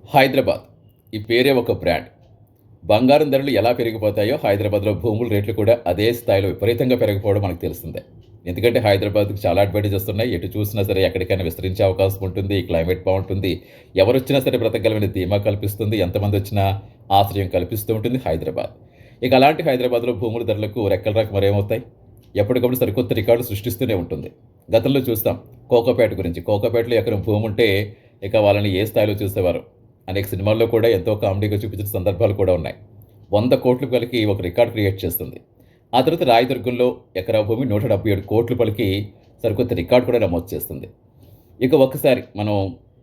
హైదరాబాద్. ఈ పేరే ఒక బ్రాండ్. బంగారం ధరలు ఎలా పెరిగిపోతాయో హైదరాబాద్‌లో భూముల రేట్లు కూడా అదే స్థాయిలో విపరీతంగా పెరిగిపోవడం మనకు తెలిసిందే. ఎందుకంటే హైదరాబాద్‌కి చాలా అడ్వాంటేజెస్ ఉన్నాయి. ఎటు చూసినా సరే ఎక్కడికైనా విస్తరించే అవకాశం ఉంటుంది. క్లైమేట్ బావుంటుంది. ఎవరొచ్చినా సరే బ్రతకగలమనే ధీమా కల్పిస్తుంది. ఎంతమందొచ్చినా ఆశ్రయం కల్పిస్తూ ఉంటుంది హైదరాబాద్. ఇక అలాంటి హైదరాబాద్‌లో భూముల ధరలకు రెక్కలు రాక మరేమవుతాయి? ఎప్పటికప్పుడు సరికొత్త రికార్డులు సృష్టిస్తూనే ఉంటుంది. గతంలో చూస్తాం కోకాపేట గురించి. కోకాపేటలో ఎకరం భూముంటే ఇక వాళ్ళని ఏ స్థాయిలో చూసేవారో. అనేక సినిమాల్లో కూడా ఎంతో కామెడీగా చూపించిన సందర్భాలు కూడా ఉన్నాయి. 100,00,00,000 పలికి ఒక రికార్డ్ క్రియేట్ చేస్తుంది. ఆ తర్వాత రాయదుర్గంలో ఎకరా భూమి 177,00,00,000 పలికి సరికొత్త రికార్డ్ కూడా నమోదు చేస్తుంది. ఇక ఒక్కసారి మనం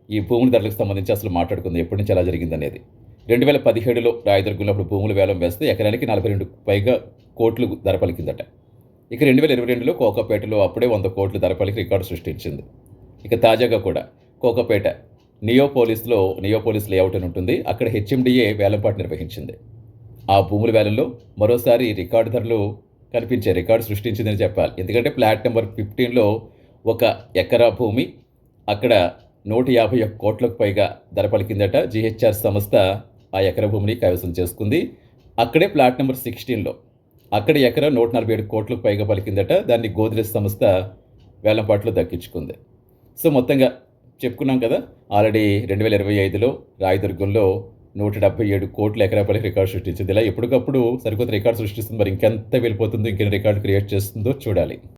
ఈ భూముల ధరలకు సంబంధించి అసలు మాట్లాడుకుందాం. ఎప్పటి నుంచి ఎలా జరిగిందనేది. 2017లో రాయదుర్గంలో అప్పుడు భూములు వేలం వేస్తే ఎకరానికి 42 పైగా కోట్లు ధర పలికిందట. ఇక 2022లో కోకాపేటలో అప్పుడే 100,00,00,000 ధర పలికి రికార్డు సృష్టించింది. ఇక తాజాగా కూడా కోకాపేట నియోపోలిస్ లేఅవుట్ అని ఉంటుంది. అక్కడ హెచ్ఎండిఏ వేలంపాట నిర్వహించింది. ఆ భూముల వేలంలో మరోసారి రికార్డు ధరలు కనిపించాయి. రికార్డు సృష్టించిందని చెప్పాలి. ఎందుకంటే ఫ్లాట్ నంబర్ 15లో ఒక ఎకరా భూమి అక్కడ 151,00,00,000కు పైగా ధర పలికిందట. జీహెచ్ఆర్ సంస్థ ఆ ఎకరా భూమిని కైవసం చేసుకుంది. అక్కడే ఫ్లాట్ నంబర్ 16లో అక్కడ ఎకరా 147,00,00,000కు పైగా పలికిందట. దాన్ని గోద్రేజ్ సంస్థ వేలంపాటలో దక్కించుకుంది. సో, మొత్తంగా చెప్పుకున్నాం కదా! ఆల్రెడీ 2025లో రాయదుర్గంలో 177,00,00,000 ఎకరాపల్లికి రికార్డ్ సృష్టించింది. ఇలా ఎప్పటికప్పుడు సరికొత్త రికార్డ్ సృష్టిస్తుంది. మరి ఇంకెంత వెళ్ళిపోతుందో, ఇంకెన్ని రికార్డులు క్రియేట్ చేస్తుందో చూడాలి.